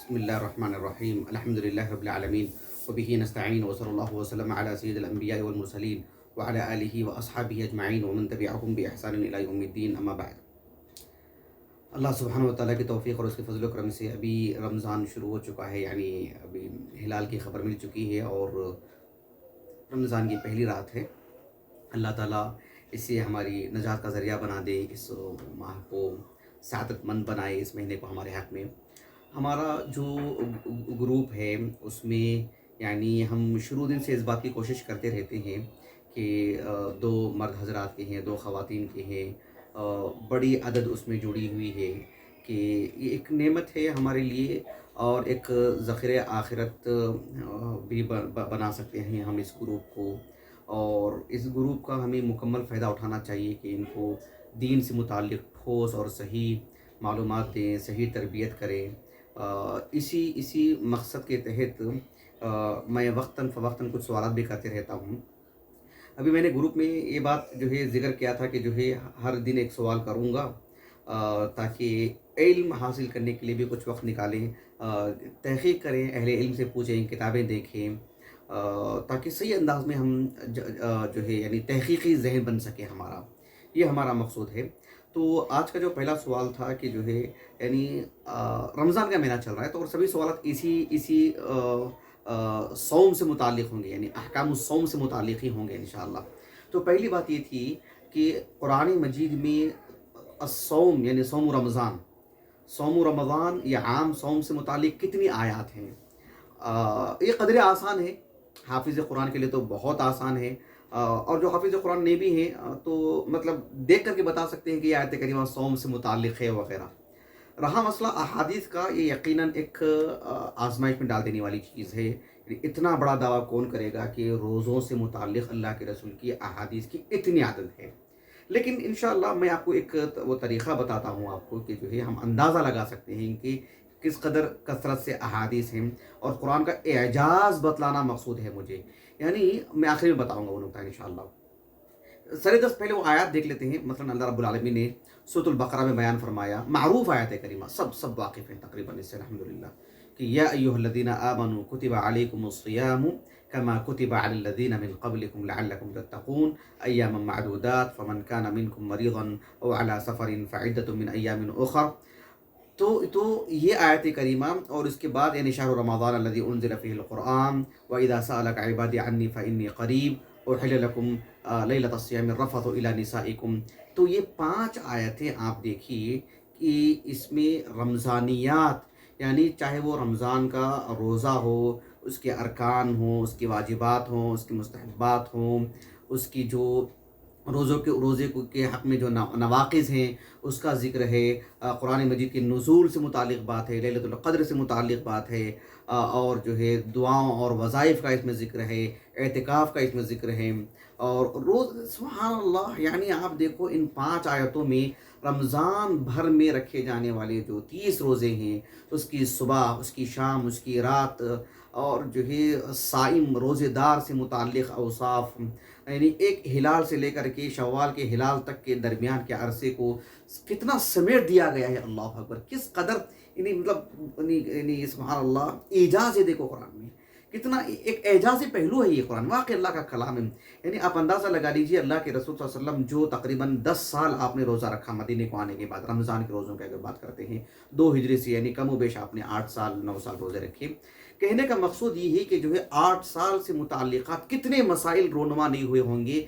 بسم اللہ الرحمن الرحیم الحمد للہ رب العالمین وبہ نستعین وصلی اللہ وسلم علی سید الانبیاء والمرسلین وعلی آلہ واصحابہ اجمعین ومن تبعہم بإحسان الی یوم الدین اما بعد۔ اللہ سبحانہ و تعالیٰ کی توفیق اور اس کے فضل و کرم سے ابھی رمضان شروع ہو چکا ہے، یعنی ابھی ہلال کی خبر مل چکی ہے اور رمضان کی پہلی رات ہے۔ اللہ تعالیٰ اسے ہماری نجات کا ذریعہ بنا دے، اس ماہ کو سعادت مند بنائے، اس مہینے کو ہمارے حق میں۔ ہمارا جو گروپ ہے اس میں یعنی ہم شروع دن سے اس بات کی کوشش کرتے رہتے ہیں کہ دو مرد حضرات کے ہیں، دو خواتین کے ہیں، بڑی عدد اس میں جڑی ہوئی ہے کہ یہ ایک نعمت ہے ہمارے لیے اور ایک ذخیرہ آخرت بھی بنا سکتے ہیں ہم اس گروپ کو، اور اس گروپ کا ہمیں مکمل فائدہ اٹھانا چاہیے کہ ان کو دین سے متعلق ٹھوس اور صحیح معلومات دیں، صحیح تربیت کریں۔ اسی مقصد کے تحت میں وقتاً فوقتاً کچھ سوالات بھی کرتے رہتا ہوں۔ ابھی میں نے گروپ میں یہ بات جو ہے ذکر کیا تھا کہ جو ہے ہر دن ایک سوال کروں گا تاکہ علم حاصل کرنے کے لیے بھی کچھ وقت نکالیں، تحقیق کریں، اہل علم سے پوچھیں، کتابیں دیکھیں، تاکہ صحیح انداز میں ہم جو ہے یعنی تحقیقی ذہن بن سکے ہمارا، یہ ہمارا مقصود ہے۔ تو آج کا جو پہلا سوال تھا کہ جو ہے یعنی رمضان کا مہینہ چل رہا ہے تو اور سبھی سوالات اسی صوم سے متعلق ہوں گے، یعنی احکام الصوم سے متعلق ہی ہوں گے انشاءاللہ۔ تو پہلی بات یہ تھی کہ قرآن مجید میں الصوم یعنی صوم رمضان یا عام صوم سے متعلق کتنی آیات ہیں؟ یہ قدر آسان ہے، حافظ قرآن کے لیے تو بہت آسان ہے، اور جو حافظ قرآن نہیں بھی ہیں تو مطلب دیکھ کر کے بتا سکتے ہیں کہ یہ آیت کریمہ صوم سے متعلق ہے وغیرہ۔ رہا مسئلہ احادیث کا، یہ یقیناً ایک آزمائش میں ڈال دینے والی چیز ہے۔ اتنا بڑا دعویٰ کون کرے گا کہ روزوں سے متعلق اللہ کے رسول کی احادیث کی اتنی عدد ہے؟ لیکن انشاءاللہ میں آپ کو ایک وہ طریقہ بتاتا ہوں آپ کو کہ جو ہے ہم اندازہ لگا سکتے ہیں کہ کس قدر کثرت سے احادیث ہیں، اور قرآن کا اعجاز بتلانا مقصود ہے مجھے، یعنی میں آخر میں بتاؤں گا وہ نقطہ انشاءاللہ۔ سر دست پہلے وہ آیات دیکھ لیتے ہیں۔ مثلا اللہ رب العالمین نے سورۃ البقرہ میں بیان فرمایا، معروف آیت کریمہ، سب واقف ہیں تقریباً اس سے الحمدللہ، کہ یا ایھا الذین آمنوا کتب علیکم الصیام کما کتب علی الذین من قبلکم لعلکم تتقون ایاما معدودات فمن کان منکم مریضا او علی سفر فعدۃ من ایام اخر۔ تو یہ آیت کریمہ، اور اس کے بعد یعنی شہر رمضان الذی انزل فیہ القرآن وَإِذَا سَأَلَكَ عِبَادِي عَنِّي فَإِنِّي قَرِيبٌ أُحِلَّ لَكُمْ لَيْلَةَ الصِّيَامِ الرَّفَثُ إِلَىٰ نِسَائِكُمْ۔ تو یہ 5 آیتیں آپ دیکھیے کہ اس میں رمضانیات، یعنی چاہے وہ رمضان کا روزہ ہو، اس کے ارکان ہوں، اس کے واجبات ہوں، اس کے مستحبات ہوں، اس کی جو روزے کے حق میں جو نواقض ہیں اس کا ذکر ہے، قرآن مجید کے نزول سے متعلق بات ہے، لیلۃ القدر سے متعلق بات ہے، اور جو ہے دعاؤں اور وظائف کا اس میں ذکر ہے، اعتکاف کا اس میں ذکر ہے، اور سبحان اللہ، یعنی آپ دیکھو ان 5 آیتوں میں رمضان بھر میں رکھے جانے والے جو 30 روزے ہیں، اس کی صبح، اس کی شام، اس کی رات، اور جو ہے صائم روزے دار سے متعلق اوصاف، یعنی ایک ہلال سے لے کر کے شوال کے ہلال تک کے درمیان کے عرصے کو کتنا سمیٹ دیا گیا ہے۔ اللہ اکبر، کس قدر یعنی مطلب یعنی سبحان اللہ اعجاز ہے۔ دیکھو قرآن میں کتنا ایک اعجازی پہلو ہے یہ قرآن، واقعی اللہ کا کلام ہے۔ یعنی آپ اندازہ لگا لیجیے، اللہ کے رسول صلی اللہ علیہ وسلم جو تقریباً 10 سال آپ نے روزہ رکھا مدینے کو آنے کے بعد، رمضان کے روزوں کی اگر بات کرتے ہیں 2 ہجری سے، یعنی کم و بیش آپ نے 8 سال 9 سال روزے رکھے۔ کہنے کا مقصود یہ ہے کہ جو ہے 8 سال سے متعلقات کتنے مسائل رونما نہیں ہوئے ہوں گے،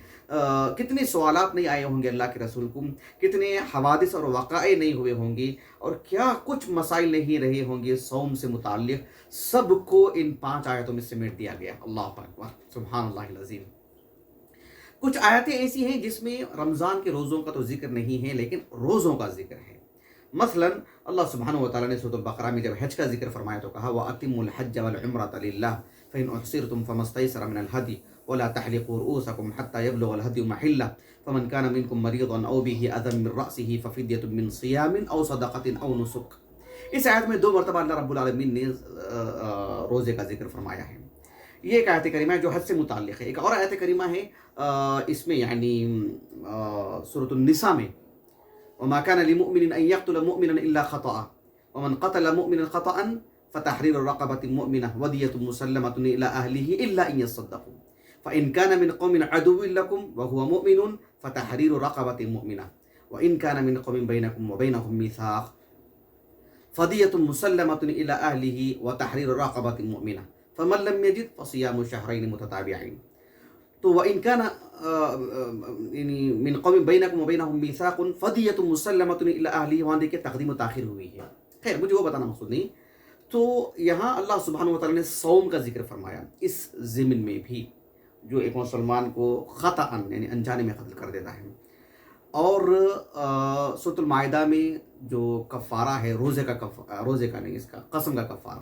کتنے سوالات نہیں آئے ہوں گے اللہ کے رسول کو، کتنے حوادث اور وقائع نہیں ہوئے ہوں گے، اور کیا کچھ مسائل نہیں رہے ہوں گے صوم سے متعلق، سب کو ان 5 آیتوں میں سمیٹ دیا گیا۔ اللہ اکبر، سبحان اللہ العظیم۔ کچھ آیتیں ایسی ہیں جس میں رمضان کے روزوں کا تو ذکر نہیں ہے لیکن روزوں کا ذکر ہے۔ مثلا اللہ سبحانہ وتعالیٰ نے سورۃ البقرہ میں جب حج کا ذکر فرمایا تو کہا وَأَتِمُّوا الْحَجَّ وَالْعُمْرَةَ لِلَّهِ فَإِنْ أُحْصِرْتُمْ فَمَا اسْتَيْسَرَ مِنَ الْهَدْيِ وَلَا تَحْلِقُوا رُؤُوسَكُمْ حَتَّى يَبْلُغَ الْهَدْيُ مَحِلَّهُ فَمَنْ كَانَ مِنْكُمْ مَرِيضًا أَوْ بِهِ أَذًى مِنْ رَأْسِهِ فَفِدْيَةٌ مِنْ صِيَامٍ أَوْ صَدَقَةٍ أَوْ نُسُكٍ۔ اس آیت میں 2 مرتبہ اللہ رب العالمین نے روزے کا ذکر فرمایا ہے۔ یہ ایک آیت کریمہ ہے جو حج سے متعلق ہے۔ ایک اور آیت کریمہ ہے اس میں یعنی سورۃ النساء میں، وَمَا كَانَ لِمُؤْمِنٍ أَن يَقْتُلَ مُؤْمِنًا إِلَّا خَطَأً وَمَنْ قَتَلَ مُؤْمِنًا خَطَأً فتحرير رقبة مؤمنة ودية مسلمة إلى أهله إلا أن يصدقوا فإن كان من قوم عدو لكم وهو مؤمن فتحرير رقبة مؤمنة وإن كان من قوم بينكم وبينهم ميثاق فدية مسلمة إلى أهله وتحرير رقبة مؤمنة فمن لم يجد فصيام شهرين متتابعين. تو وإن كان یعنی من قوم بینکم و بینہم میثاق فدیۃ مسلمۃ الی اہلہ، وہاں دیکھیں تقدیم و تاخیر ہوئی ہے. خیر مجھے وہ بتانا مقصود نہیں. تو یہاں اللہ سبحانہ و تعالیٰ نے صوم کا ذکر فرمایا اس ضمن میں بھی، جو ایک مسلمان کو خطأ یعنی انجانے میں قتل کر دیتا ہے. اور سورۃ المائدہ میں جو کفارہ ہے روزے کا نہیں، اس کا قسم کا کفارہ،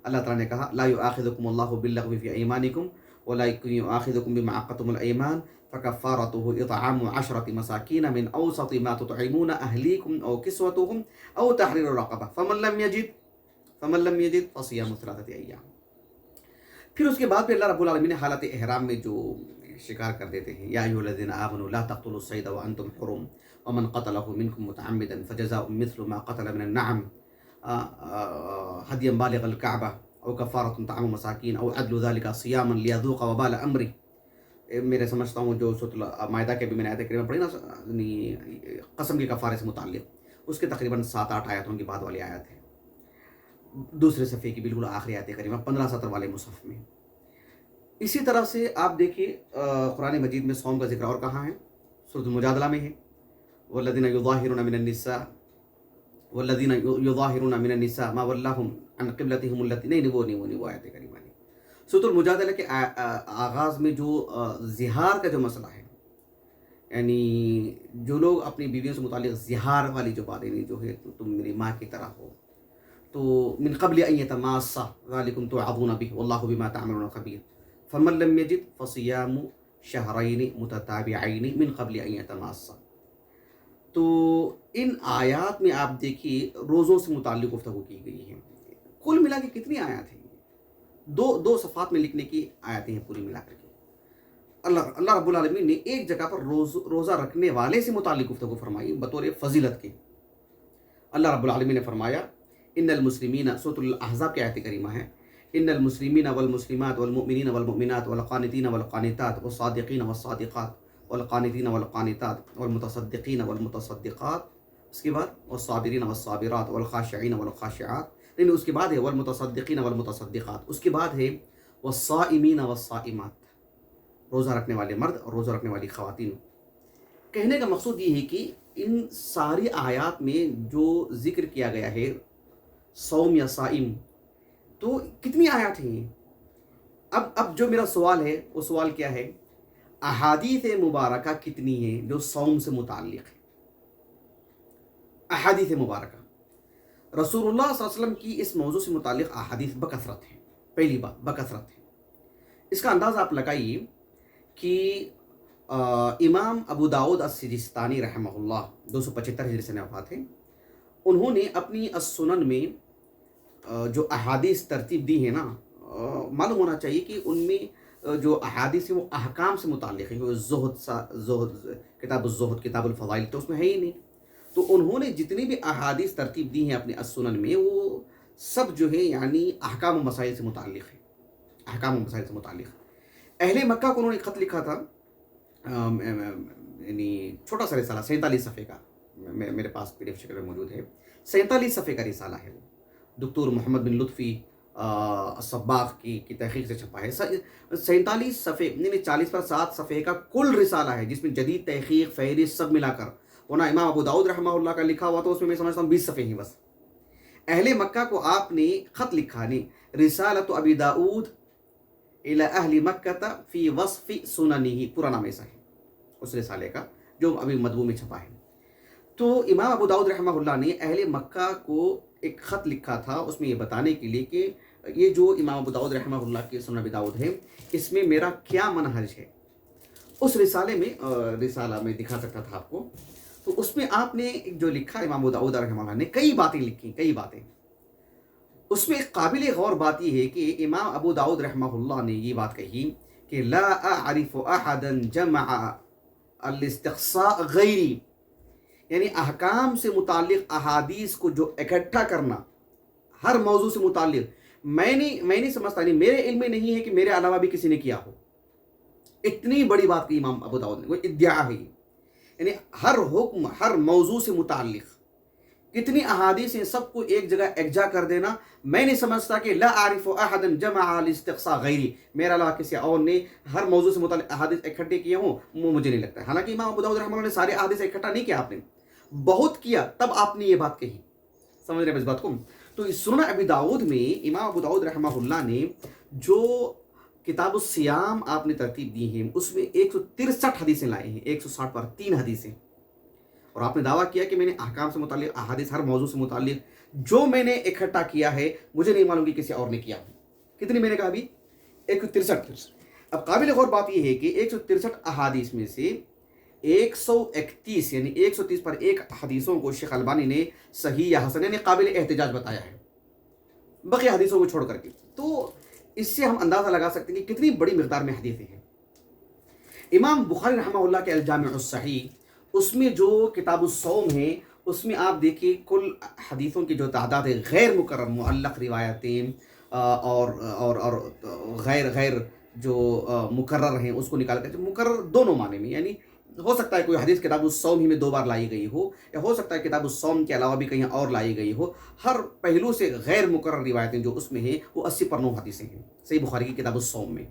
اللہ تعالیٰ نے کہا لا یؤاخذکم اللہ باللغو فی ایمانکم ولکن یؤاخذکم بما عقدتم الایمان فکفارته اطعام 10 مساکین من اوسط ما تطعمون اہلیکم او کسوتهم او تحریر رقبہ فمن لم یجد فصیام 3 ایام. پھر اس کے بعد پہ اللہ رب العالمین نے حالت احرام میں جو شکار کر دیتے ہیں، یا ایھا الذین آمنوا لا تقتلوا الصید وانتم حرم ومن قتلہ منکم متعمدا فجزاء مثل ما قتل من النعم ہدیا بالغ الکعبہ او کفارۃ طعام مساکین او عدل ذلک صیاما لیذوق وبال امری. میرے سمجھتا ہوں جو سورۃ المائدہ کے بھی میں نے آیت کریمہ پڑھی نا قسم کے کفارے سے متعلق، اس کے تقریباً 7-8 آیتوں کی بعد والی آیت ہے، دوسرے صفحے کی بالکل آخری آیت کریمہ 15-17 والے مصحف میں. اسی طرح سے آپ دیکھیے قرآن مجید میں صوم کا ذکر اور کہاں ہے؟ سورۃ المجادلہ میں ہے والذین یظاہرون من النساء ما ولاہم عن قبلتہم التی، نہیں وہ آیت کریمہ نہیں. سورۃ المجادلہ کے آغاز میں جو زہار کا جو مسئلہ ہے، یعنی جو لوگ اپنی بیویوں سے متعلق زہار والی جو باتیں جو ہے تم میری ماں کی طرح ہو، تو من قبل ان یتماسا ذلکم توعظون بہ واللہ بما تعملون خبیر فمن لم یجد فصیام شہرین متتابعین من قبل ان یتماسا. تو ان آیات میں آپ دیکھیے روزوں سے متعلق گفتگو کی گئی ہے. کل ملا کے کتنی آیات ہیں؟ دو صفحات میں لکھنے کی آیتیں ہیں پوری ملا کر کے. اللہ رب العالمین نے ایک جگہ پر روزہ رکھنے والے سے متعلق گفتگو فرمائی بطور فضیلت کے. اللہ رب العالمین نے فرمایا ان المسلمین، سورۃ الاحزاب کی آیت کریمہ ہے، ان المسلمین والمسلمات والمؤمنین والمؤمنات والقانتین والقانتات والصادقین والصادقات والقانتین والقانتات والمتصدقین والمتصدقات، اس کے بعد والصابرین والصابرات والخاشعین والخاشعات، نہیں اس کے بعد ہے والمتصدقین والمتصدقات، اس کے بعد ہے والصائمین والصائمات، روزہ رکھنے والے مرد اور روزہ رکھنے والی خواتین. کہنے کا مقصود یہ ہے کہ ان ساری آیات میں جو ذکر کیا گیا ہے صوم یا صائم، تو کتنی آیات ہیں؟ اب جو میرا سوال ہے وہ سوال کیا ہے؟ احادیث مبارکہ کتنی ہیں جو صوم سے متعلق ہے؟ احادیث مبارکہ رسول اللہ صلی اللہ علیہ وسلم کی اس موضوع سے متعلق احادیث بکثرت ہیں. پہلی بات بکثرت ہے. اس کا اندازہ آپ لگائیے کہ امام ابو داؤد السجستانی رحمہ اللہ 275 ہجری سے وفات ہیں. انہوں نے اپنی السنن میں جو احادیث ترتیب دی ہے نا، معلوم ہونا چاہیے کہ ان میں جو احادیث ہیں وہ احکام سے متعلق ہیں. زہد کتاب الزہد، کتاب الفضائل تو اس میں ہے ہی نہیں. تو انہوں نے جتنی بھی احادیث ترتیب دی ہیں اپنے السنن میں، وہ سب جو ہے یعنی احکام و مسائل سے متعلق ہے. احکام و مسائل سے متعلق. اہل مکہ کو انہوں نے خط لکھا تھا، یعنی چھوٹا سا رسالہ 47 صفحے کا، میرے پاس پی ڈی ایف شکل میں موجود ہے. 47 صفحے کا رسالہ ہے وہ، دکتور محمد بن لطفی الصباغ کی تحقیق سے چھپا ہے. 47 صفحے یعنی 40 پر 7 صفحے کا کل رسالہ ہے، جس میں جدید تحقیق فہرست سب ملا کر. ورنہ امام ابو داؤد رحمہ اللہ کا لکھا ہوا تو اس میں سمجھتا ہوں 20 صفحے ہی بس. اہل مکہ کو آپ نے خط لکھا نہیں، رسالۃ ابی داؤد الی اہل مکہ فی وصف سننہ، پورا نام ایسا ہے اس رسالے کا جو ابھی مطبوع میں چھپا ہے. تو امام ابو داؤد رحمہ اللہ نے اہل مکہ کو ایک خط لکھا تھا، اس میں یہ بتانے کے لیے کہ یہ جو امام ابو داؤد رحمہ اللہ کی سنن ابی داؤد ہے، اس میں میرا کیا منہج ہے. اس رسالے میں رسالہ میں دکھا سکتا تھا آپ کو. تو اس میں آپ نے جو لکھا امام ابو داؤد رحمہ اللہ نے کئی باتیں لکھی، کئی باتیں. اس میں قابل غور بات یہ ہے کہ امام ابو داؤد رحمہ اللہ نے یہ بات کہی کہ لا اعرف احدا جمع الاستقصاء غیری، یعنی احکام سے متعلق احادیث کو جو اکٹھا کرنا، ہر موضوع سے متعلق میں نہیں سمجھتا، نہیں میرے علم میں نہیں ہے کہ میرے علاوہ بھی کسی نے کیا ہو. اتنی بڑی بات کی امام ابو داؤد نے، وہ ادعا ہے. یعنی ہر حکم، ہر موضوع سے متعلق کتنی احادیث ہیں، سب کو ایک جگہ اکجا کر دینا. میں نہیں سمجھتا کہ لا اعرف احدا جمع الاستقصاء غیری، میرا علاوہ کسی اور نے ہر موضوع سے متعلق احادیث اکٹھے کیے ہوں، وہ مجھے نہیں لگتا ہے. حالانکہ امام ابو داؤد رحمہ اللہ نے سارے احادیث اکٹھا نہیں کیا، آپ نے بہت کیا، تب آپ نے یہ بات کہی. سمجھ رہے ہیں اس بات کو؟ تو اس سنن ابی داؤد میں امام ابو داؤد رحمہ اللہ نے جو کتاب الصیام آپ نے ترتیب دی ہے، اس میں 163 حدیثیں لائے ہیں، 160 پر 3 حدیثیں. اور آپ نے دعویٰ کیا کہ میں نے احکام سے متعلق احادیث، ہر موضوع سے متعلق جو میں نے اکٹھا کیا ہے، مجھے نہیں معلوم کہ کسی اور نے کیا ہو. کتنی میں نے کہا ابھی؟ 163. اب قابل غور بات یہ ہے کہ 163 احادیث میں سے 131 یعنی 130 پر 1 حدیثوں کو شیخ البانی نے صحیح یا حسن یعنی قابل احتجاج بتایا ہے، بقیہ حدیثوں کو چھوڑ کر کے. تو اس سے ہم اندازہ لگا سکتے ہیں کہ کتنی بڑی مقدار میں حدیثیں ہیں. امام بخاری رحمہ اللہ کے الجامع الصحیح، اس میں جو کتاب الصوم ہے، اس میں آپ دیکھیے کل حدیثوں کی جو تعداد ہے، غیر مکرر معلق روایتیں اور غیر جو مکرر ہیں، اس کو نکال کر، مکرر دونوں معنی میں، یعنی ہو سکتا ہے کوئی حدیث کتاب الصوم ہی میں 2 بار لائی گئی ہو، یا ہو سکتا ہے کتاب الصوم کے علاوہ بھی کہیں اور لائی گئی ہو. ہر پہلو سے غیر مکرر روایتیں جو اس میں ہیں، وہ 80 پر 9 حدیثیں ہیں صحیح بخاری کی کتاب الصوم میں.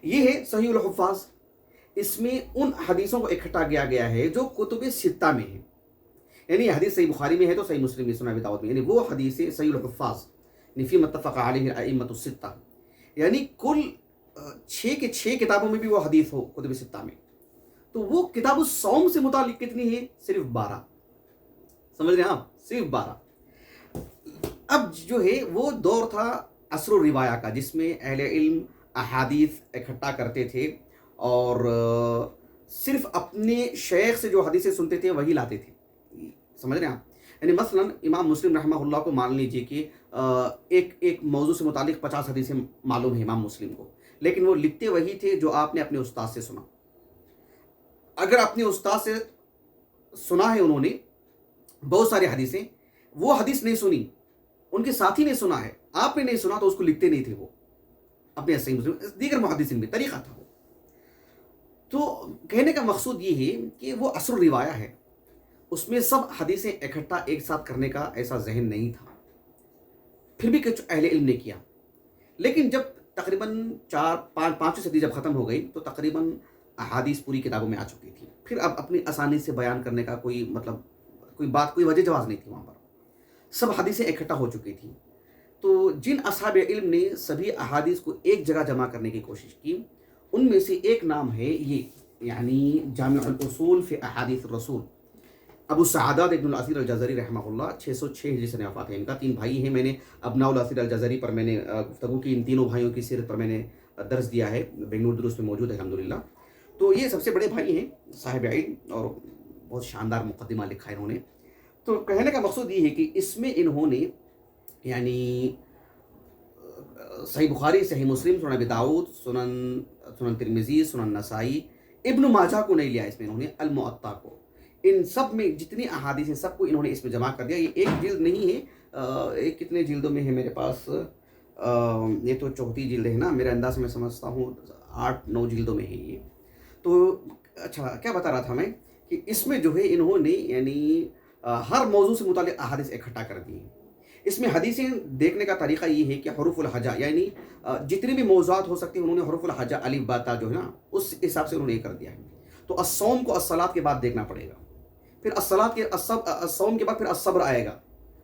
یہ ہے صحیح الحفاظ. اس میں ان حدیثوں کو اکٹھا کیا گیا ہے جو کتب ستہ میں ہیں. یعنی حدیث صحیح بخاری میں ہے تو صحیح مسلم میں، سنن ابی داؤد میں، یعنی وہ حدیثیں صحیح الحفاظ فی متفق علیہ الائمۃ الستہ، یعنی کل 6 کے 6 کتابوں میں بھی وہ حدیث ہو کتب ستہ میں. تو وہ کتاب الصوم سے متعلق کتنی ہے؟ صرف 12. سمجھ رہے ہیں آپ؟ صرف 12. اب جو ہے وہ دور تھا عصر الروایہ کا، جس میں اہل علم احادیث اکٹھا کرتے تھے اور صرف اپنے شیخ سے جو حدیثیں سنتے تھے وہی لاتے تھے. سمجھ رہے ہیں آپ؟ یعنی مثلا امام مسلم رحمہ اللہ کو مان لیجئے کہ ایک موضوع سے متعلق 50 حدیثیں معلوم ہیں امام مسلم کو، لیکن وہ لکھتے وہی تھے جو آپ نے اپنے استاد سے سنا. اگر اپنے استاد سے سنا ہے انہوں نے بہت ساری حدیثیں، وہ حدیث نہیں سنی، ان کے ساتھی نے سنا ہے، آپ نے نہیں سنا، تو اس کو لکھتے نہیں تھے وہ اپنے صحیح مسلم. دیگر محدثین میں طریقہ تھا وہ. تو کہنے کا مقصود یہ ہے کہ وہ عصر الروایہ ہے، اس میں سب حدیثیں اکٹھا ایک ساتھ کرنے کا ایسا ذہن نہیں تھا. پھر بھی کچھ اہل علم نے کیا. لیکن جب تقریباً 5 صدی جب ختم ہو گئی تو تقریباً احادیث پوری کتابوں میں آ چکی تھی. پھر اب اپنی آسانی سے بیان کرنے کا کوئی مطلب، کوئی وجہ جواز نہیں تھی وہاں پر. سب حدیثیں اکٹھا ہو چکی تھیں. تو جن اصحاب علم نے سبھی احادیث کو ایک جگہ جمع کرنے کی کوشش کی، ان میں سے ایک نام ہے یہ، یعنی جامع الاصول فی احادیث الرسول، ابو سعادات ابن الاثیر الجزری رحمہ اللہ. 606 ہجری سے وفات ہے ان کا. 3 بھائی ہیں. میں نے ابناء الاثیر الجزری پر میں نے گفتگو کی، ان تینوں بھائیوں کی سیرت پر میں نے درس دیا ہے، بنگلور دروس میں موجود ہے الحمدللہ. تو یہ سب سے بڑے بھائی ہیں، صاحب علم، اور بہت شاندار مقدمہ لکھا ہے انہوں نے. تو کہنے کا مقصود یہ ہے کہ اس میں انہوں نے یعنی صحیح بخاری، صحیح مسلم، سنن ابی داؤد، سنن ترمذی، سنن نسائی، ابن ماجہ کو نہیں لیا اس میں انہوں نے، المعطا کو. ان سب میں جتنی احادیث ہیں سب کو انہوں نے اس میں جمع کر دیا. یہ ایک جلد نہیں ہے، ایک کتنے جلدوں میں ہے میرے پاس، یہ تو 34 جلد ہے نا میرے انداز سے، میں سمجھتا ہوں 8-9 جلدوں میں ہے یہ. تو اچھا کیا بتا رہا تھا میں، کہ اس میں جو ہے انہوں نے یعنی ہر موضوع سے متعلق احادیث اکٹھا کر دی ہیں. اس میں حدیثیں دیکھنے کا طریقہ یہ ہے کہ حروف الہجا، یعنی جتنے بھی موضوعات ہو سکتے ہیں انہوں نے حروف الہجا الف با تا جو ہے نا اس حساب سے انہوں نے یہ کر دیا ہے. تو الصوم کو الصلاۃ کے بعد دیکھنا پڑے گا، پھر الصوم کے بعد پھر الصبر آئے گا،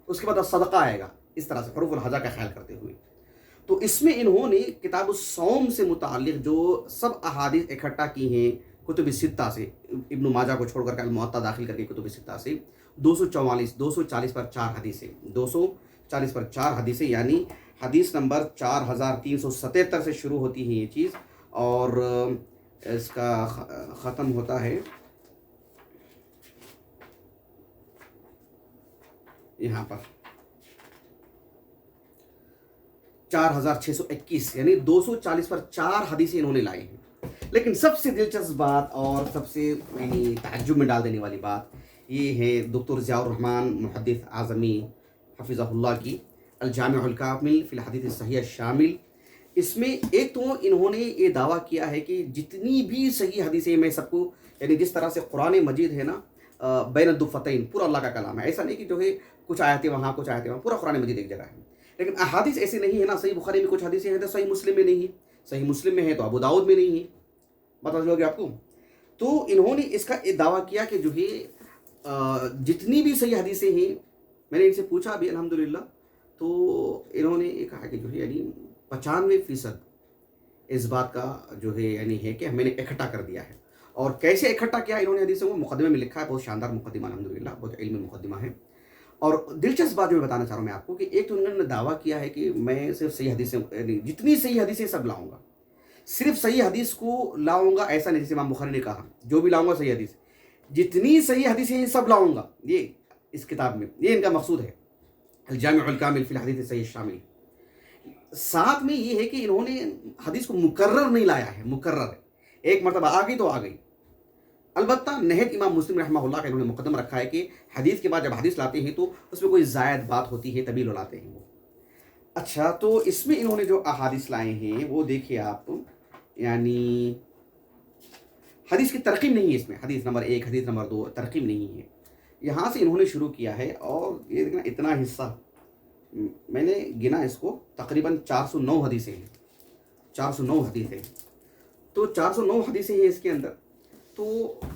اس کے بعد الصدقہ آئے گا، اس طرح سے حروف الہجا کا خیال کرتے ہوئے. تو اس میں انہوں نے کتاب الصوم سے متعلق جو سب احادیث اکٹھا کی ہیں کتب ستہ سے، ابن ماجہ کو چھوڑ کر کے المعطا داخل کر کے کتب ستہ سے 240 پر 4 حدیثیں، 240 پر 4 حدیثیں، یعنی حدیث نمبر 4377 سے شروع ہوتی ہے یہ چیز، اور اس کا ختم ہوتا ہے یہاں پر 4621، یعنی 240 پر 4 حدیثیں انہوں نے لائی ہیں. لیکن سب سے دلچسپ بات اور سب سے یعنی تعجب میں ڈال دینے والی بات یہ ہے دکتر ضیاء الرحمن محدث اعظمی حفظہ اللہ کی الجامع الکامل فی الحدیث الصحیح الشامل، اس میں ایک تو انہوں نے یہ دعویٰ کیا ہے کہ جتنی بھی صحیح حدیثیں، میں سب کو یعنی جس طرح سے قرآن مجید ہے نا بین الدفتین، پورا اللہ کا کلام ہے، ایسا نہیں کہ جو ہے کچھ آیتیں وہاں کچھ آیتیں وہاں، پورا قرآن مجید ایک جگہ ہے. لیکن احادیث ایسی نہیں ہے نا، صحیح بخاری میں کچھ حدیثیں ہیں تو صحیح مسلم میں نہیں ہے، صحیح مسلم میں ہے تو ابو داؤد میں نہیں ہے. بتا دو کہ آپ کو. تو انہوں نے اس کا دعویٰ کیا کہ جو ہے جتنی بھی صحیح حدیثیں ہیں، میں نے ان سے پوچھا بھی الحمدللہ، تو انہوں نے یہ کہا کہ جو ہے یعنی 95% اس بات کا جو ہے یعنی ہے کہ میں نے اکٹھا کر دیا ہے. اور کیسے اکٹھا کیا انہوں نے حدیثوں کو، مقدمے میں لکھا ہے، بہت شاندار مقدمہ الحمدللہ، بہت علمی مقدمہ ہے. اور دلچسپ بات جو میں بتانا چاہ رہا ہوں میں آپ کو کہ ایک تو انہوں نے دعویٰ کیا ہے کہ میں صرف صحیح حدیثیں یعنی جتنی صحیح حدیثیں سب لاؤں گا، صرف صحیح حدیث کو لاؤں گا ایسا نہیں، جیسے امام بخاری نے کہا جو بھی لاؤں گا صحیح حدیث، جتنی صحیح حدیثیں ہیں سب لاؤں گا. یہ اس کتاب میں یہ ان کا مقصود ہے، الجامع الکامل فی الحدیث الصحیح الشامل. ساتھ میں یہ ہے کہ انہوں نے حدیث کو مکرر نہیں لایا ہے، مکرر ہے، ایک مرتبہ آ گئی تو آ گئی. البتہ نہج امام مسلم رحمہ اللہ کا انہوں نے مقدم رکھا ہے کہ حدیث کے بعد جب حدیث لاتے ہیں تو اس میں کوئی زائد بات ہوتی ہے تبھی لاتے ہیں وہ. اچھا، تو اس میں انہوں نے جو احادیث لائے ہیں وہ دیکھیے آپ، یعنی حدیث کی ترقیم نہیں ہے اس میں، حدیث نمبر 1 حدیث نمبر 2 ترقیم نہیں ہے. یہاں سے انہوں نے شروع کیا ہے، اور یہ دیکھنا اتنا حصہ میں نے گنا، اس کو تقریباً 409 حدیثیں ہیں، 409 حدیثیں. تو 409 حدیثیں ہیں اس کے اندر. تو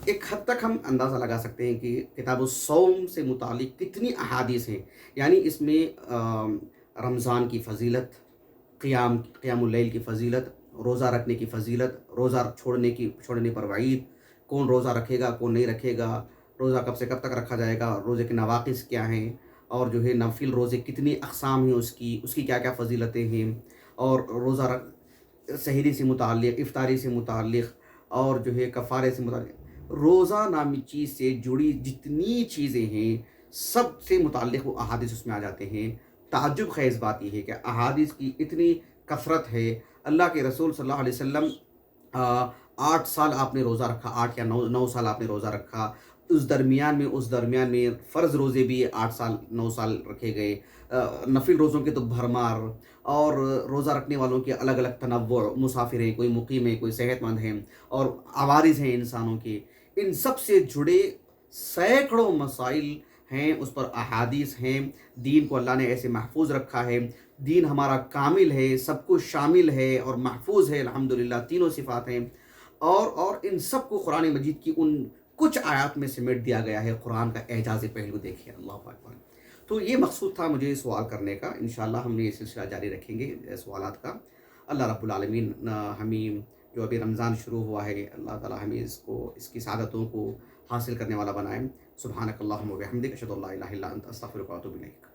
ایک حد تک ہم اندازہ لگا سکتے ہیں کہ کتاب الصوم سے متعلق کتنی احادیث ہیں. یعنی اس میں رمضان کی فضیلت، قیام اللیل کی فضیلت، روزہ رکھنے کی فضیلت، روزہ چھوڑنے پر وعید، کون روزہ رکھے گا کون نہیں رکھے گا، روزہ کب سے کب تک رکھا جائے گا، روزے کے نواقص کیا ہیں، اور جو ہے نفل روزے کتنی اقسام ہیں، اس کی کیا کیا فضیلتیں ہیں، اور روزہ سحری سے متعلق، افطاری سے متعلق، اور جو ہے کفارے سے متعلق، روزہ نامی چیز سے جڑی جتنی چیزیں ہیں سب سے متعلق وہ احادیث اس میں آ جاتے ہیں. تعجب خیز بات یہ ہے کہ احادیث کی اتنی کثرت ہے. اللہ کے رسول صلی اللہ علیہ وسلم 8 سال آپ نے روزہ رکھا، 8 یا 9 سال آپ نے روزہ رکھا. اس درمیان میں فرض روزے بھی 8 سال 9 سال رکھے گئے، نفل روزوں کے تو بھرمار، اور روزہ رکھنے والوں کے الگ الگ تنوع، مسافر ہیں، کوئی مقیم ہے، کوئی صحت مند ہیں، اور عوارض ہیں انسانوں کے. ان سب سے جڑے سینکڑوں مسائل ہیں، اس پر احادیث ہیں. دین کو اللہ نے ایسے محفوظ رکھا ہے، دین ہمارا کامل ہے، سب کچھ شامل ہے اور محفوظ ہے الحمدللہ، تینوں صفات ہیں. اور ان سب کو قرآن مجید کی ان کچھ آیات میں سمیٹ دیا گیا ہے. قرآن کا اعجاز پہلو دیکھیے، اللہ اکبر. تو یہ مقصود تھا مجھے سوال کرنے کا. انشاءاللہ ہم نے یہ سلسلہ جاری رکھیں گے سوالات کا. اللہ رب العالمین ہمیں جو ابھی رمضان شروع ہوا ہے، اللہ تعالی ہمیں اس کی سعادتوں کو حاصل کرنے والا بنائیں. سبحانک اللہم و بحمدک، اشہد ان لا الہ الا انت، استغفرک و اتوب الیک.